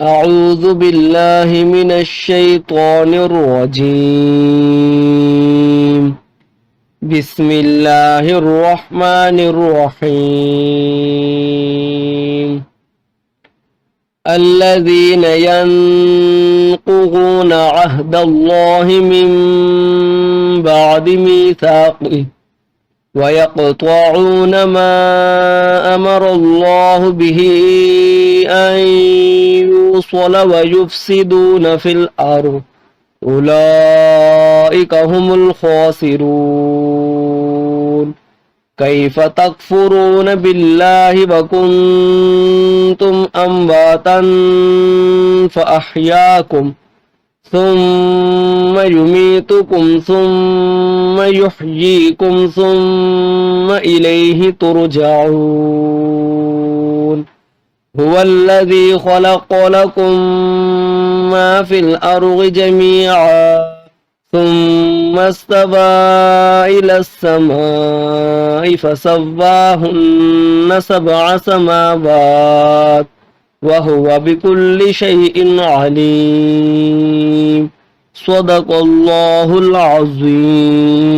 أعوذ بالله من الشيطان الرجيم. بسم الله الرحمن الرحيم. الذين ينقضون عهد الله من بعد ميثاقه ويقطعون ما أمر الله به أن يوصل ويفسدون في الأرض أولئك هم الخاسرون. كيف تكفرون بالله وكنتم أمواتا فأحياكم ثم يميتكم ثم يحييكم ثم إليه ترجعون. هو الذي خلق لكم ما في الأرض جميعا ثم استوى إلى السماء فسواهن سبع سماوات وهو بكل شيء عليم. صدق الله العظيم.